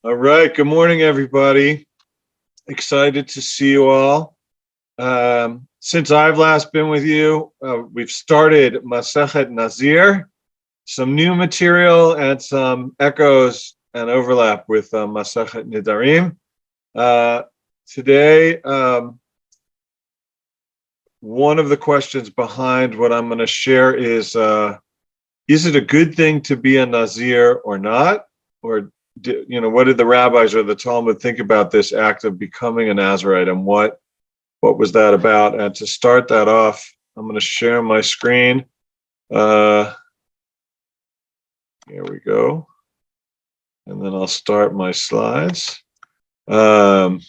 All right. Good morning, everybody. Excited to see you all. Since I've last been with you, we've started Masechet Nazir, some new material and some echoes and overlap with Masechet Nidarim. Today, one of the questions behind what I'm going to share is it a good thing to be a Nazir or not? Or what did the rabbis or the Talmud think about this act of becoming a Nazirite, and what was that about? And to start that off, I'm going to share my screen. Here we go. And then I'll start my slides. I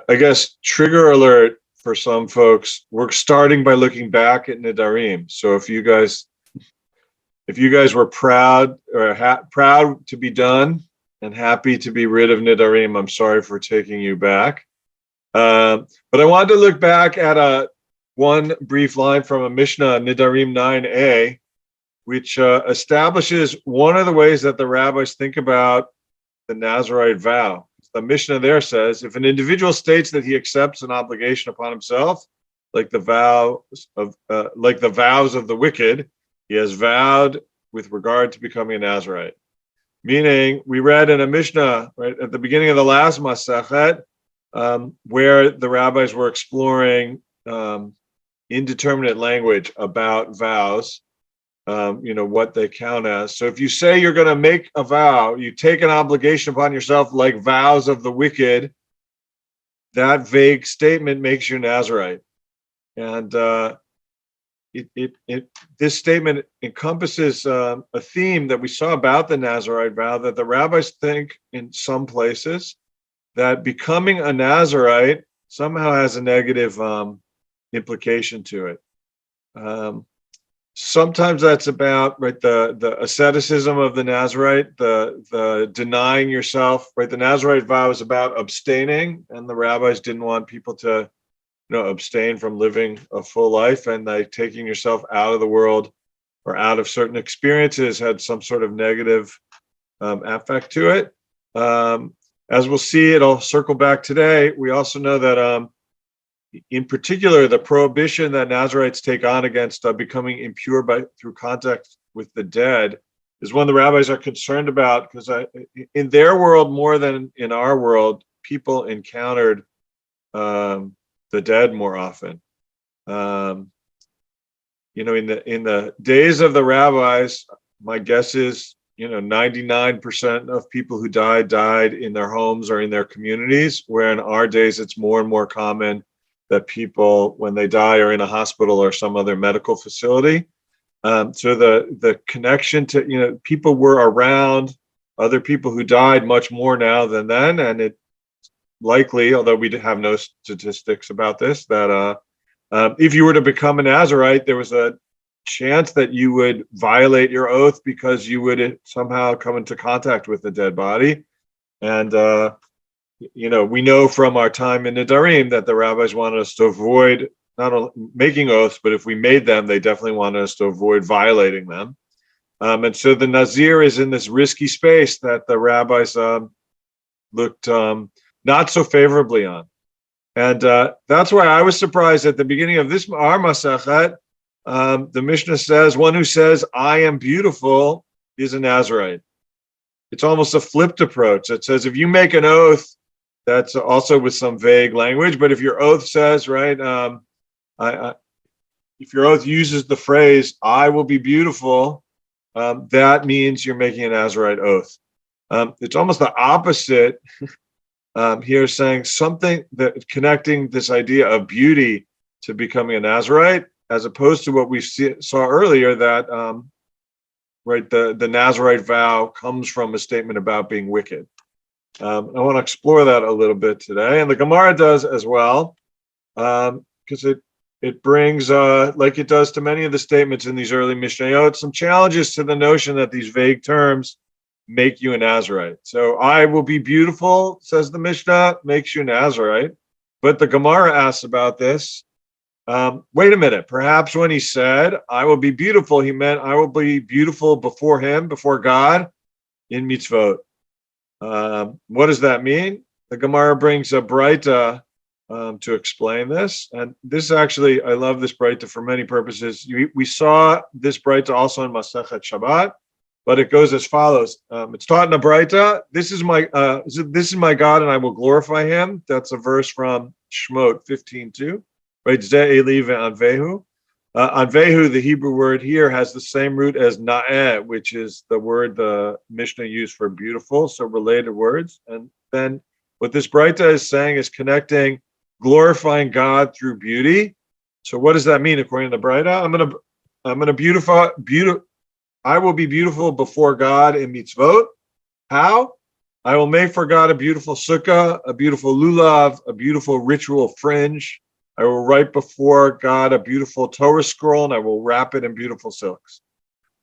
guess trigger alert for some folks. We're starting by looking back at Nidarim. So if you guys were proud or proud to be done and happy to be rid of Nidarim, I'm sorry for taking you back. But I wanted to look back at one brief line from a Mishnah, Nidarim 9a, which establishes one of the ways that the rabbis think about the Nazirite vow. The Mishnah there says, if an individual states that he accepts an obligation upon himself, like the vows of the wicked, he has vowed with regard to becoming a Nazirite. Meaning, we read in a Mishnah right at the beginning of the last Masechet, where the rabbis were exploring indeterminate language about vows, what they count as. So if you say you're going to make a vow, you take an obligation upon yourself like vows of the wicked, that vague statement makes you Nazirite. And this statement encompasses a theme that we saw about the Nazirite vow, that the rabbis think in some places that becoming a Nazirite somehow has a negative implication to it. Sometimes that's about the asceticism of the Nazirite, the denying yourself. Right, the Nazirite vow is about abstaining, and the rabbis didn't want people to abstain from living a full life, and taking yourself out of the world or out of certain experiences had some sort of negative affect to it. As we'll see, it'll circle back today. We also know that in particular, the prohibition that Nazirites take on against becoming impure through contact with the dead is one the rabbis are concerned about, because in their world, more than in our world, people encountered the dead more often. In the days of the rabbis, my guess is 99% of people who died in their homes or in their communities, where in our days it's more and more common that people, when they die, are in a hospital or some other medical facility. So the connection to, people were around other people who died much more now than then. And it likely, although we have no statistics about this, that if you were to become a Nazirite, there was a chance that you would violate your oath because you would somehow come into contact with the dead body. And we know from our time in Nidarim that the rabbis wanted us to avoid not only making oaths, but if we made them, they definitely wanted us to avoid violating them. And so the Nazir is in this risky space that the rabbis looked not so favorably on. And that's why I was surprised at the beginning of our Masechet. The Mishnah says, one who says, I am beautiful is a Nazirite. It's almost a flipped approach. It says, if you make an oath, that's also with some vague language, but if your oath says, if your oath uses the phrase, I will be beautiful, that means you're making a Nazirite oath. It's almost the opposite here, saying something that connecting this idea of beauty to becoming a Nazirite, as opposed to what we saw earlier, that the Nazirite vow comes from a statement about being wicked. I want to explore that a little bit today, and the Gemara does as well, because it brings, like it does to many of the statements in these early Mishnayot, some challenges to the notion that these vague terms make you a Nazirite. So, I will be beautiful, says the Mishnah, makes you a Nazirite. But the Gemara asks about this. Wait a minute. Perhaps when he said, I will be beautiful, he meant I will be beautiful before him, before God, in mitzvot. What does that mean? The Gemara brings a Braita to explain this. And this actually, I love this Braita for many purposes. We saw this Braita also in Masechet Shabbat, but it goes as follows. It's taught in a Braita. This is my God, and I will glorify Him. That's a verse from Shemot 15:2. Right, Zeh Eli ve'anvehu. Anvehu, the Hebrew word here, has the same root as na'eh, which is the word the Mishnah used for beautiful, so related words. And then what this Braita is saying is connecting glorifying God through beauty. So what does that mean according to the Braita? I'm gonna I will be beautiful before God in mitzvot. How? I will make for God a beautiful sukkah, a beautiful lulav, a beautiful ritual fringe. I will write before God a beautiful Torah scroll, and I will wrap it in beautiful silks.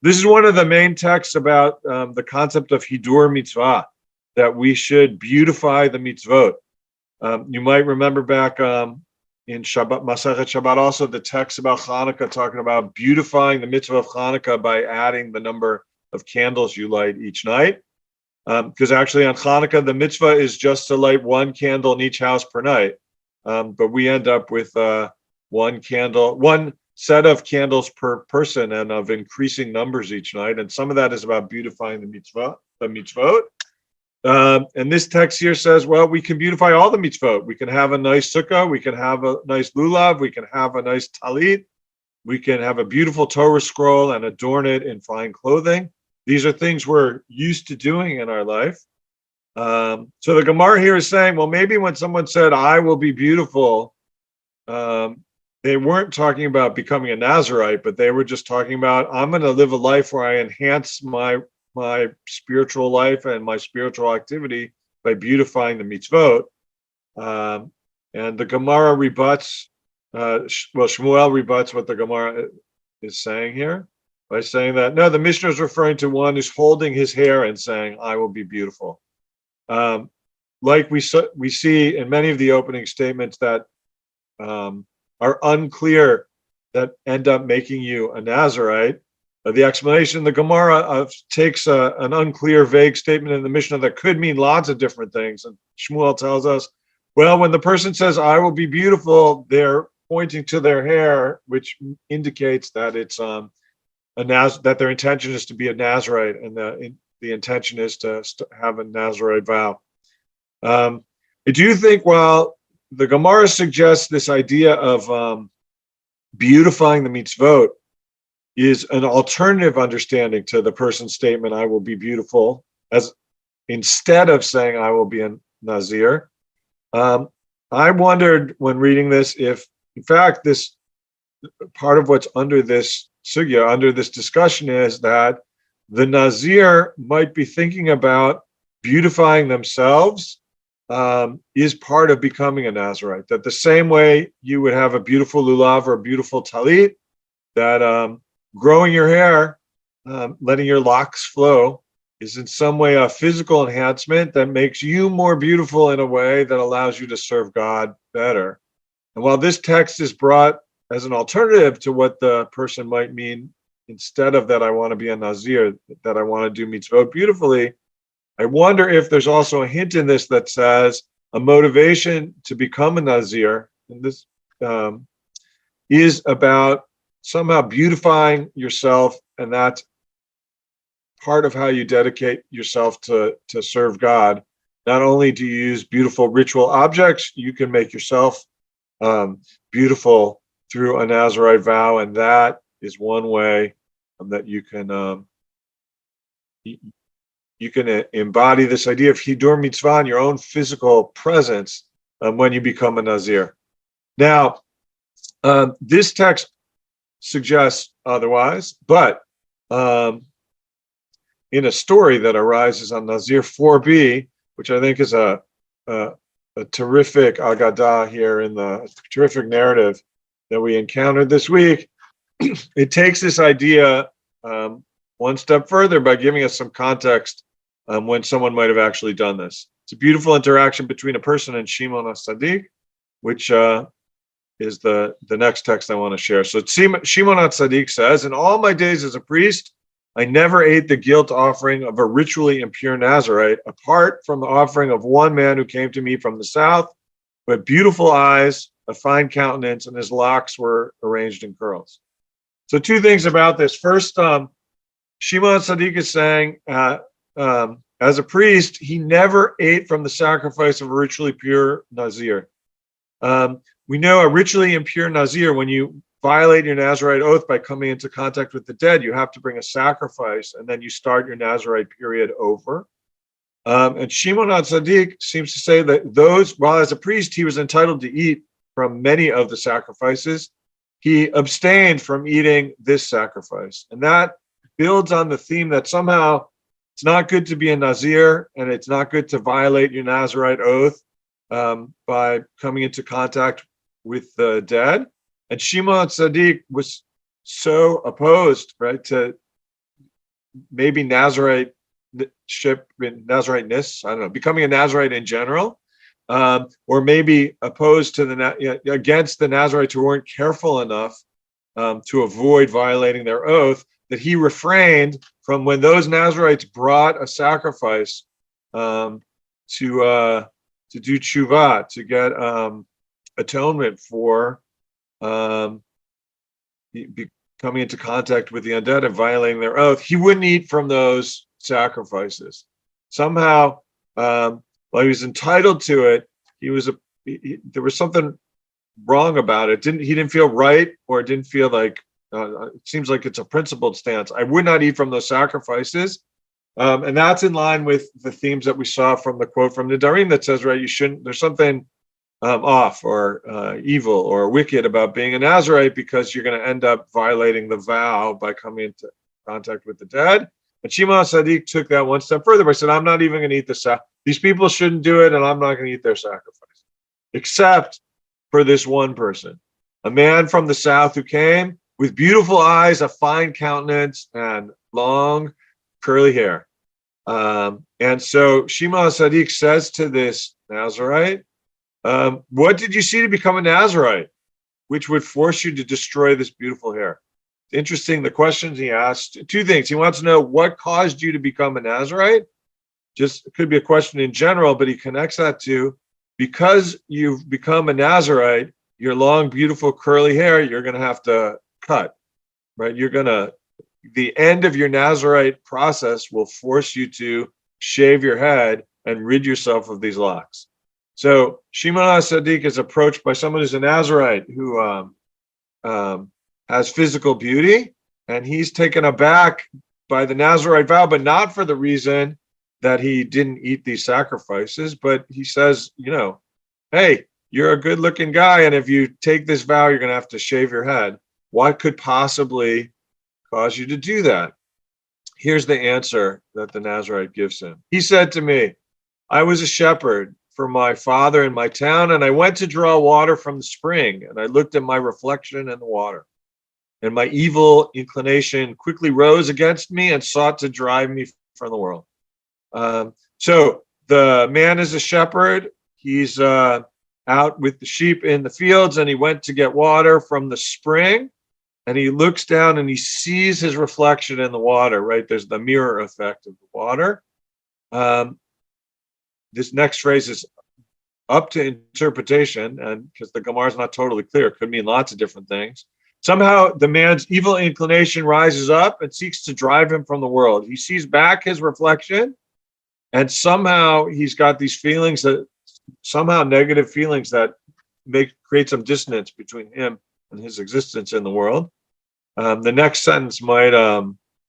This is one of the main texts about the concept of hidur mitzvah, that we should beautify the mitzvot. You might remember back in Shabbat, Masechet Shabbat, also the text about Hanukkah talking about beautifying the mitzvah of Hanukkah by adding the number of candles you light each night. Because actually on Hanukkah, the mitzvah is just to light one candle in each house per night. But we end up with one set of candles per person, and of increasing numbers each night. And some of that is about beautifying the mitzvot. And this text here says, well, we can beautify all the mitzvot. We can have a nice sukkah. We can have a nice lulav. We can have a nice talit. We can have a beautiful Torah scroll and adorn it in fine clothing. These are things we're used to doing in our life. So the Gemara here is saying, well, maybe when someone said, I will be beautiful, they weren't talking about becoming a Nazirite, but they were just talking about, I'm going to live a life where I enhance my spiritual life and my spiritual activity by beautifying the mitzvot. And the Gemara rebuts, Shmuel rebuts what the Gemara is saying here by saying that, no, the Mishnah is referring to one who's holding his hair and saying, I will be beautiful. Like we see in many of the opening statements that are unclear, that end up making you a Nazirite. The explanation, the Gemara takes an unclear, vague statement in the Mishnah that could mean lots of different things. And Shmuel tells us, well, when the person says, I will be beautiful, they're pointing to their hair, which indicates that it's that their intention is to be a Nazirite, and the intention is to have a Nazirite vow. I do think, while the Gemara suggests this idea of beautifying the mitzvot is an alternative understanding to the person's statement, I will be beautiful, as instead of saying I will be a Nazir. I wondered when reading this if, in fact, this part of what's under this sugya, under this discussion, is that the Nazir might be thinking about beautifying themselves is part of becoming a Nazirite. That the same way you would have a beautiful lulav or a beautiful talit, that growing your hair, letting your locks flow, is in some way a physical enhancement that makes you more beautiful in a way that allows you to serve God better. And while this text is brought as an alternative to what the person might mean, instead of that I want to be a Nazir, that I want to do mitzvot beautifully, I wonder if there's also a hint in this that says a motivation to become a Nazir, and this is about somehow beautifying yourself, and that's part of how you dedicate yourself to serve God. Not only do you use beautiful ritual objects, you can make yourself beautiful through a Nazirite vow, and that is one way that you can embody this idea of hidur mitzvah in your own physical presence when you become a Nazir. Now, this text suggests otherwise, but in a story that arises on Nazir 4b, which I think is a terrific agadah here in the terrific narrative that we encountered this week, it takes this idea one step further by giving us some context when someone might have actually done this. It's a beautiful interaction between a person and Shimon HaTzadik, which is the next text I want to share. So Shimon HaTzadik says, in all my days as a priest, I never ate the guilt offering of a ritually impure Nazarite, apart from the offering of one man who came to me from the south, who had beautiful eyes, a fine countenance, and his locks were arranged in curls. So two things about this. First, Shimon Sadiq is saying, as a priest, he never ate from the sacrifice of a ritually pure Nazir. We know a ritually impure Nazir, when you violate your Nazirite oath by coming into contact with the dead, you have to bring a sacrifice, and then you start your Nazirite period over. And Shimon Sadiq seems to say that while as a priest, he was entitled to eat from many of the sacrifices, he abstained from eating this sacrifice. And that builds on the theme that somehow it's not good to be a Nazir, and it's not good to violate your Nazirite oath by coming into contact with the dead. And Shimon Sadiq was so opposed, right, to maybe Naziriteness, I don't know, becoming a Nazirite in general, or maybe opposed to against the Nazirites who weren't careful enough to avoid violating their oath, that he refrained from, when those Nazirites brought a sacrifice to do tshuva, to get atonement for coming into contact with the undead and violating their oath. He wouldn't eat from those sacrifices. Somehow, while he was entitled to it, there was something wrong about it. He didn't feel right, or it didn't feel like, it seems like it's a principled stance. I would not eat from those sacrifices. And that's in line with the themes that we saw from the quote from Nidarim that says, right, there's something off or evil or wicked about being a Nazirite, because you're going to end up violating the vow by coming into contact with the dead. And Shimon Sadiq took that one step further by saying, I'm not even going to eat these people shouldn't do it, and I'm not going to eat their sacrifice, except for this one person, a man from the south who came with beautiful eyes, a fine countenance, and long curly hair. And so Shimon Sadiq says to this Nazirite, what did you see to become a Nazirite, which would force you to destroy this beautiful hair? Interesting, the questions he asked. Two things. He wants to know what caused you to become a Nazirite. Just, it could be a question in general, but he connects that to, because you've become a Nazirite, your long, beautiful, curly hair, you're going to have to cut, right? The end of your Nazirite process will force you to shave your head and rid yourself of these locks. So Shimon Sadiq is approached by someone who's a Nazirite who has physical beauty, and he's taken aback by the Nazirite vow, but not for the reason that he didn't eat these sacrifices, but he says, hey, you're a good-looking guy, and if you take this vow, you're going to have to shave your head. What could possibly cause you to do that? Here's the answer that the Nazirite gives him. He said to me, I was a shepherd for my father in my town, and I went to draw water from the spring, and I looked at my reflection in the water. And my evil inclination quickly rose against me and sought to drive me from the world. So the man is a shepherd. He's out with the sheep in the fields, and he went to get water from the spring. And he looks down and he sees his reflection in the water, right? There's the mirror effect of the water. This next phrase is up to interpretation, and because the Gemara is not totally clear, it could mean lots of different things. Somehow the man's evil inclination rises up and seeks to drive him from the world. He sees back his reflection, and somehow he's got these feelings negative feelings that create some dissonance between him and his existence in the world. The next sentence might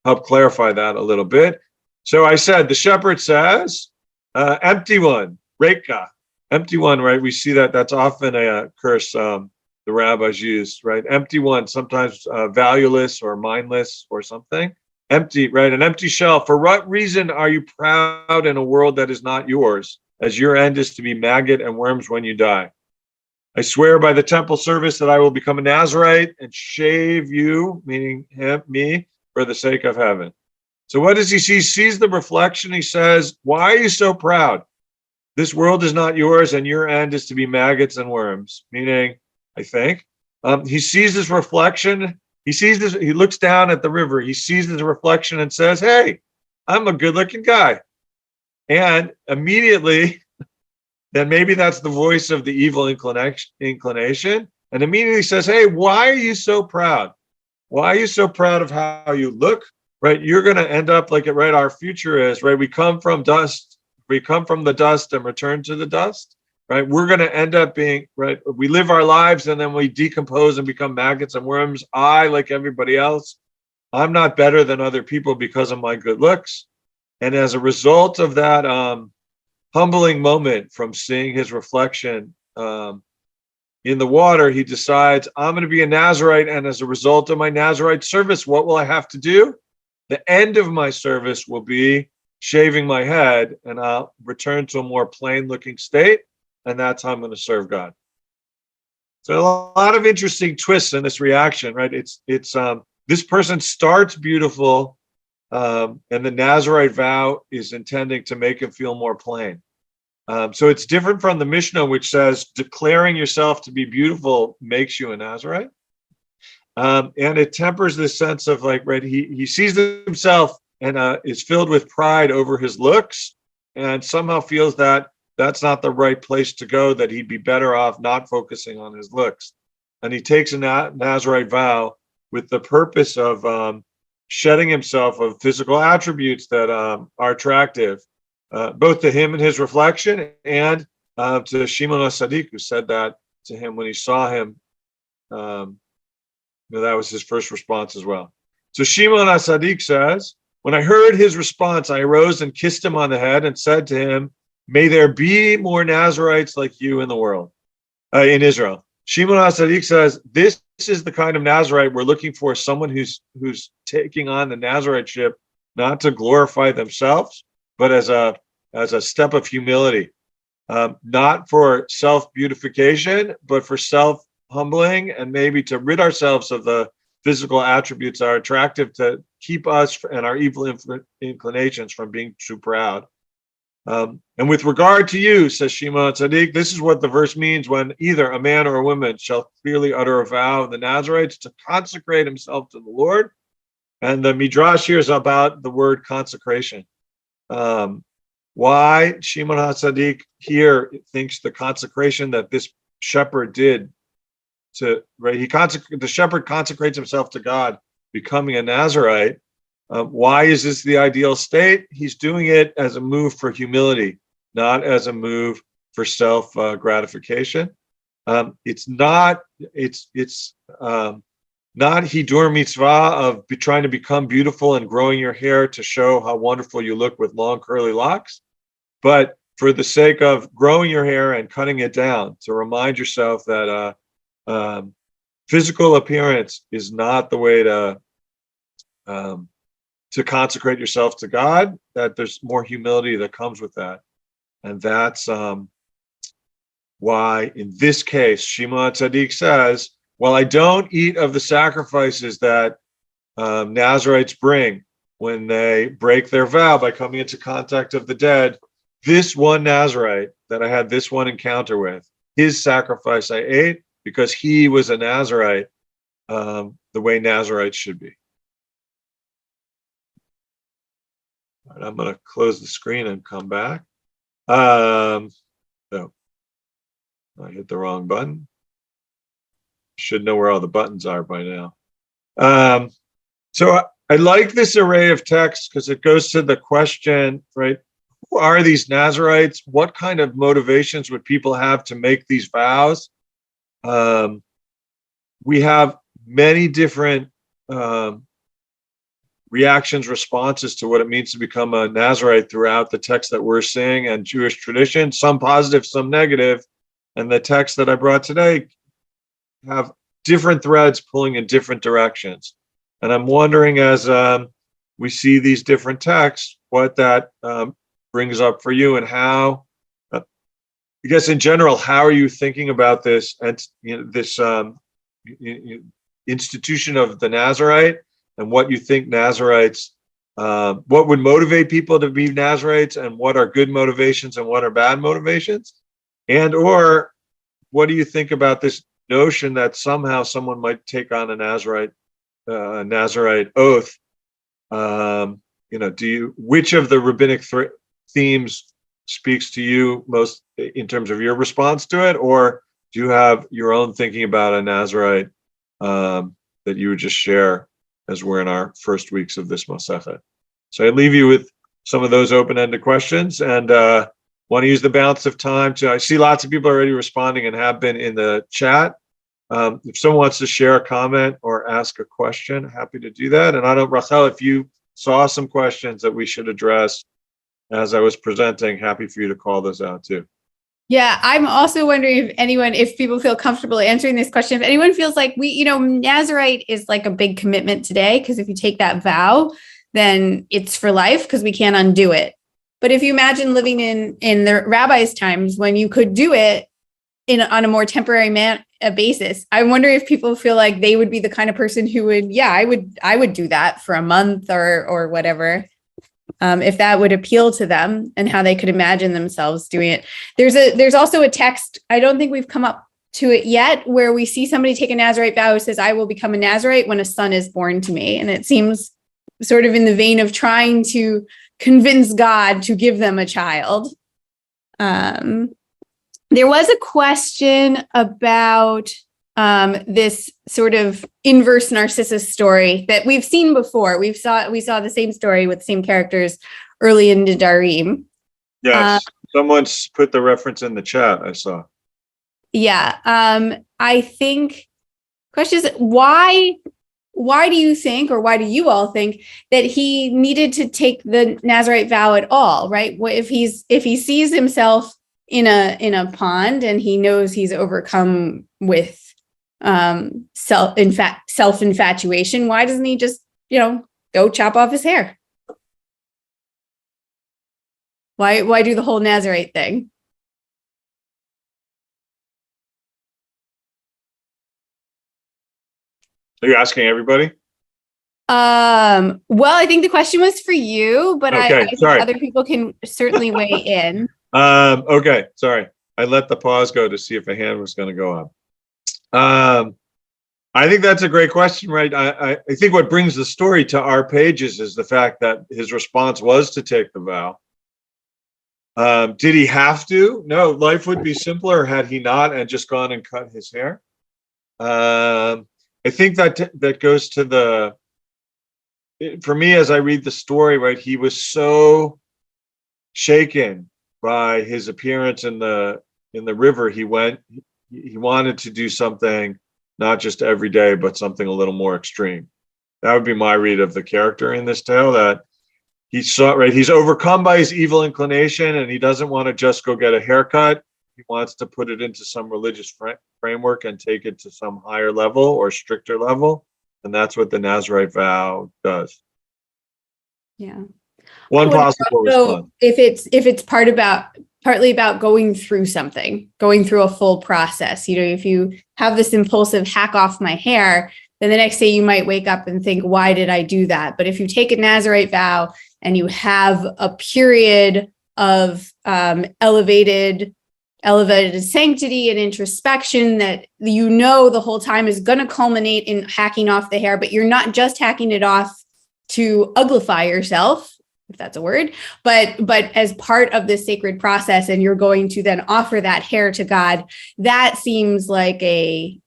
help clarify that a little bit. So I said, the shepherd says, empty one, reka, empty one, right? We see that's often a curse the rabbis use, right? Empty one, sometimes valueless or mindless or something. Empty, right? An empty shell. For what reason are you proud in a world that is not yours, as your end is to be maggot and worms when you die? I swear by the temple service that I will become a Nazirite and shave you, meaning me, for the sake of heaven. So what does he see? He sees the reflection. He says, why are you so proud? This world is not yours, and your end is to be maggots and worms. Meaning, I think, he sees this reflection, He looks down at the river, he sees his reflection and says, hey, I'm a good looking guy. And immediately, then maybe that's the voice of the evil inclination. And immediately says, hey, why are you so proud? Why are you so proud of how you look? Right? You're going to end up like it, right? Our future is, right? We come from dust. We come from the dust and return to the dust, right? We're going to end up being, right? We live our lives and then we decompose and become maggots and worms. Like everybody else, I'm not better than other people because of my good looks. And as a result of that humbling moment from seeing his reflection in the water, he decides, I'm going to be a Nazarite. And as a result of my Nazarite service, what will I have to do? The end of my service will be shaving my head, and I'll return to a more plain looking state. And that's how I'm going to serve God. So a lot of interesting twists in this reaction, right? It's this person starts beautiful, and the Nazarite vow is intending to make him feel more plain. So it's different from the Mishnah, which says declaring yourself to be beautiful makes you a Nazarite. And it tempers this sense of like, right, he sees himself and is filled with pride over his looks and somehow feels that that's not the right place to go, that he'd be better off not focusing on his looks. And he takes a Nazarite vow with the purpose of shedding himself of physical attributes that are attractive, both to him and his reflection and to Shimon HaTzadik, who said that to him when he saw him. That was his first response as well. So Shimon HaTzadik says, when I heard his response, I arose and kissed him on the head and said to him, may there be more Nazarites like you in the world, in Israel. Shimon HaTzadik says, this is the kind of Nazarite we're looking for, someone who's taking on the Nazariteship, not to glorify themselves, but as a step of humility, not for self-beautification, but for self-humbling, and maybe to rid ourselves of the physical attributes that are attractive to keep us and our evil inclinations from being too proud. And with regard to you, says Shimon HaTzadik, this is what the verse means when either a man or a woman shall clearly utter a vow of the Nazarites to consecrate himself to the Lord. And the Midrash here is about the word consecration. Why Shimon HaTzadik here thinks the consecration that this shepherd did the shepherd consecrates himself to God, becoming a Nazarite. Why is this the ideal state? He's doing it as a move for humility, not as a move for self gratification. It's not hidur mitzvah of trying to become beautiful and growing your hair to show how wonderful you look with long curly locks, but for the sake of growing your hair and cutting it down to remind yourself that physical appearance is not the way to consecrate yourself to God, that there's more humility that comes with that. And that's why in this case, Shimon HaTzadik says, well, I don't eat of the sacrifices that Nazarites bring when they break their vow by coming into contact of the dead. This one Nazarite that I had this one encounter with, his sacrifice I ate because he was a Nazarite, the way Nazarites should be. All right, I'm going to close the screen and come back. I hit the wrong button. Should know where all the buttons are by now. So I like this array of texts because it goes to the question, right? Who are these Nazarites? What kind of motivations would people have to make these vows? We have many different reactions, responses to what it means to become a Nazarite throughout the text that we're seeing and Jewish tradition, some positive, some negative. And the text that I brought today have different threads pulling in different directions. And I'm wondering, as we see these different texts, what that brings up for you, and how, I guess in general, how are you thinking about this and this institution of the Nazarite, and what you think Nazarites, what would motivate people to be Nazarites, and what are good motivations and what are bad motivations? And or what do you think about this notion that somehow someone might take on a Nazarite Nazarite oath, which of the rabbinic themes speaks to you most in terms of your response to it, or do you have your own thinking about a Nazarite that you would just share as we're in our first weeks of this Masechet? So I leave you with some of those open-ended questions, and want to use the balance of time I see lots of people already responding and have been in the chat. If someone wants to share a comment or ask a question, happy to do that. And I don't, Rachel, if you saw some questions that we should address as I was presenting, happy for you to call those out too. Yeah, I'm also wondering if people feel comfortable answering this question. If anyone feels like Nazarite is like a big commitment today, because if you take that vow, then it's for life because we can't undo it. But if you imagine living in the rabbi's times when you could do it on a more temporary basis, I wonder if people feel like they would be the kind of person who would, I would do that for a month or whatever. If that would appeal to them and how they could imagine themselves doing it. There's also a text, I don't think we've come up to it yet, where we see somebody take a Nazarite vow who says, I will become a Nazarite when a son is born to me. And it seems sort of in the vein of trying to convince God to give them a child. There was a question about this sort of inverse Narcissus story that we've seen before. We saw the same story with the same characters early in Nedarim. Yes, someone's put the reference in the chat, I saw. Yeah, I think question is why do you think, or why do you all think that he needed to take the Nazarite vow at all, right? What if he sees himself in a pond and he knows he's overcome with self-infatuation, why doesn't he just, go chop off his hair? Why do the whole Nazarite thing? Are you asking everybody? Well, I think the question was for you, but okay, I think other people can certainly weigh in. Okay, sorry. I let the pause go to see if a hand was going to go up. I think that's a great question, right? I think what brings the story to our pages is the fact that his response was to take the vow. Did he have to? No, life would be simpler had he not and just gone and cut his hair. I think that goes to for me, as I read the story, right, he was so shaken by his appearance in the river. He wanted to do something not just every day, but something a little more extreme. That would be my read of the character in this tale, that he saw, right, he's overcome by his evil inclination and he doesn't want to just go get a haircut. He wants to put it into some religious framework and take it to some higher level or stricter level. And that's what the Nazarite vow does. Yeah. One possible response. If it's partly about going through something, going through a full process, if you have this impulsive hack off my hair, then the next day you might wake up and think, why did I do that? But if you take a Nazarite vow and you have a period of elevated sanctity and introspection that the whole time is going to culminate in hacking off the hair, but you're not just hacking it off to uglify yourself, if that's a word, but as part of this sacred process, and you're going to then offer that hair to God. That seems like a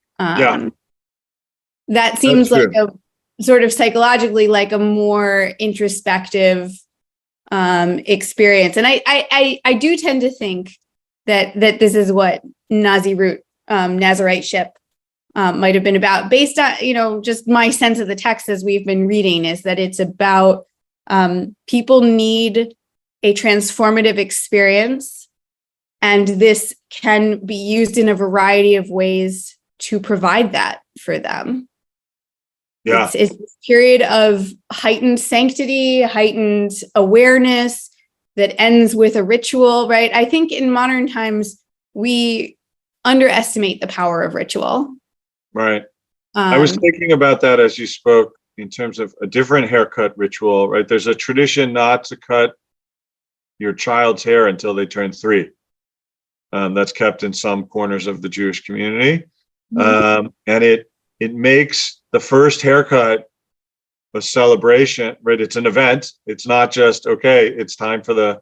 sort of psychologically like a more introspective experience. And I do tend to think that this is what Nazariteship might have been about, based on, just my sense of the text as we've been reading, is that it's about people need a transformative experience, and this can be used in a variety of ways to provide that for them. Yeah. It's a period of heightened sanctity, heightened awareness that ends with a ritual, right? I think in modern times, we underestimate the power of ritual. Right. I was thinking about that as you spoke in terms of a different haircut ritual, right? There's a tradition not to cut your child's hair until they turn 3. That's kept in some corners of the Jewish community. And it makes the first haircut a celebration, right? It's an event. It's not just, okay, it's time for the,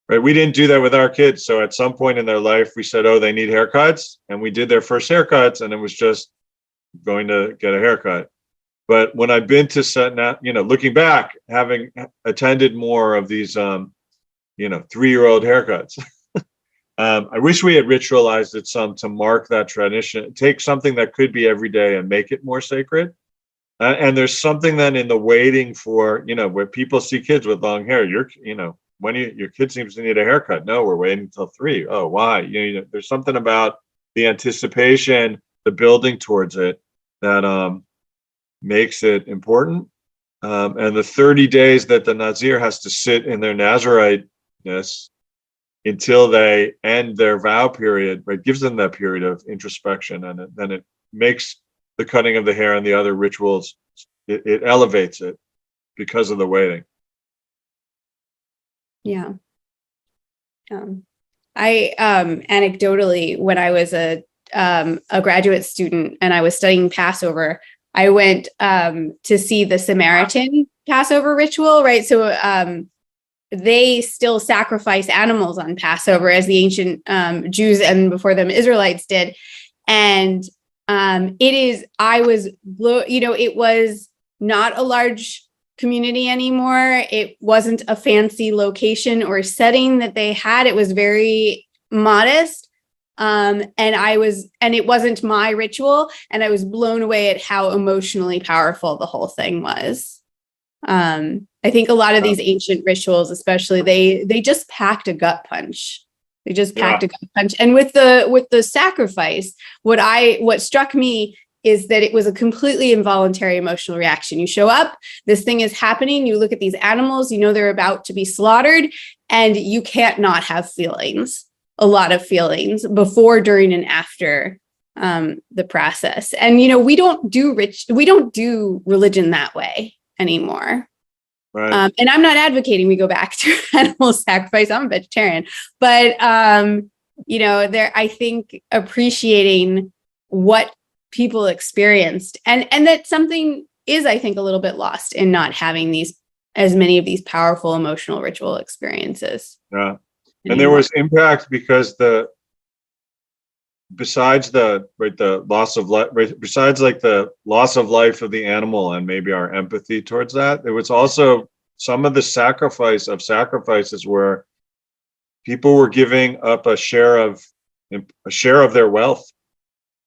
right? We didn't do that with our kids. So at some point in their life, we said, oh, they need haircuts. And we did their first haircuts, and it was just going to get a haircut. But when I've been to set, looking back, having attended more of these, 3-year-old haircuts, I wish we had ritualized it some to mark that tradition. Take something that could be every day and make it more sacred. And there's something then in the waiting for, where people see kids with long hair. When your kid seems to need a haircut. No, we're waiting until 3. Oh, why? There's something about the anticipation, the building towards it that makes it important. And the 30 days that the Nazir has to sit in their Naziriteness until they end their vow period, right, gives them that period of introspection, and then it makes the cutting of the hair and the other rituals, it elevates it because of the waiting. Yeah. I anecdotally, when I was a graduate student and I was studying Passover, I went to see the Samaritan Passover ritual, right? So they still sacrifice animals on Passover, as the ancient Jews and before them Israelites did. And it was not a large community anymore. It wasn't a fancy location or setting that they had. It was very modest. And it wasn't my ritual. And I was blown away at how emotionally powerful the whole thing was. I think a lot of these ancient rituals, especially, they just packed a gut punch. They just packed a gut punch. And with the sacrifice, what struck me is that it was a completely involuntary emotional reaction. You show up, this thing is happening, you look at these animals, they're about to be slaughtered, and you can't not have feelings, a lot of feelings before, during, and after the process. And, we don't do religion that way anymore. Right. And I'm not advocating we go back to animal sacrifice. I'm a vegetarian, but I think appreciating what people experienced, and that something is, I think, a little bit lost in not having as many of these powerful emotional ritual experiences. Yeah. And there was impact because besides the loss of life, besides like the loss of life of the animal and maybe our empathy towards that, there was also some of the sacrifices where people were giving up a share of their wealth.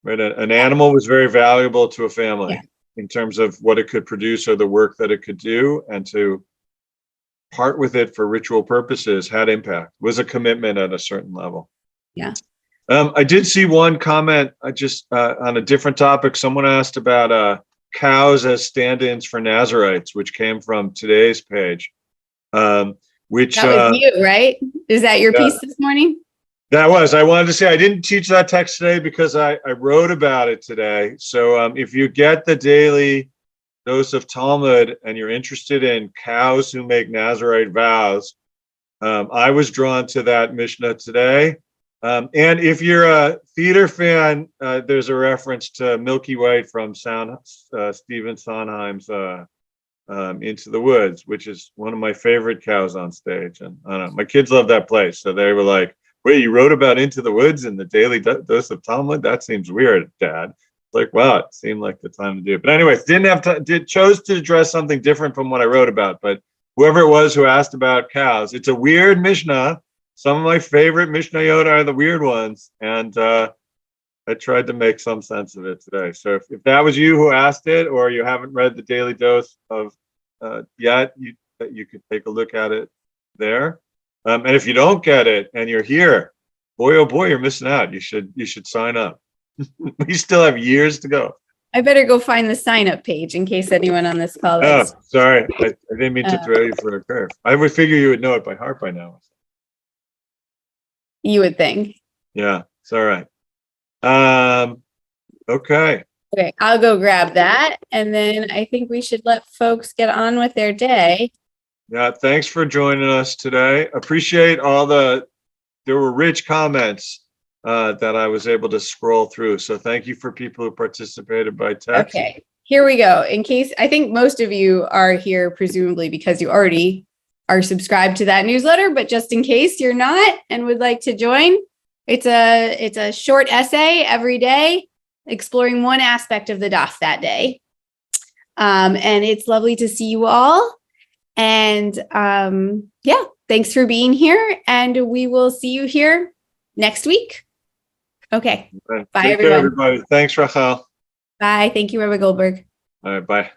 Right, an animal was very valuable to a family in terms of what it could produce or the work that it could do, and to part with it for ritual purposes had impact. Was a commitment at a certain level. Yeah. I did see one comment. I just on a different topic. Someone asked about cows as stand-ins for Nazarites, which came from today's page. Which that was you, right? Is that your piece this morning? That was. I wanted to say I didn't teach that text today because I wrote about it today. So if you get the daily dose of Talmud and you're interested in cows who make Nazarite vows, I was drawn to that Mishnah today. And if you're a theater fan, there's a reference to Milky White from Stephen Sondheim's Into the Woods, which is one of my favorite cows on stage. And I don't know, my kids love that place. So they were like, wait, you wrote about Into the Woods in the daily dose of Talmud? That seems weird, Dad. It's like, wow, it seemed like the time to do it. But anyways, chose to address something different from what I wrote about. But whoever it was who asked about cows, it's a weird Mishnah. Some of my favorite Mishnayot are the weird ones. And I tried to make some sense of it today. So if that was you who asked it, or you haven't read the daily dose of yet, you could take a look at it there. And if you don't get it and you're here, boy, oh boy, you're missing out. You should sign up. We still have years to go. I better go find the sign up page in case anyone on this call. Sorry. I didn't mean to throw you for a curve. I would figure you would know it by heart by now. You would think. Yeah, it's all right. Okay. Okay, I'll go grab that. And then I think we should let folks get on with their day. Yeah, thanks for joining us today. Appreciate there were rich comments that I was able to scroll through. So thank you for people who participated by text. Okay. here we go. In case, I think most of you are here presumably because you already are subscribed to that newsletter, but just in case you're not and would like to join, it's a short essay every day exploring one aspect of the daf that day. And it's lovely to see you all. And yeah, thanks for being here. And we will see you here next week. Okay. Right. Bye, Take everyone. care, everybody. Thanks, Rachel. Bye. Thank you, Rabbi Goldberg. All right, bye.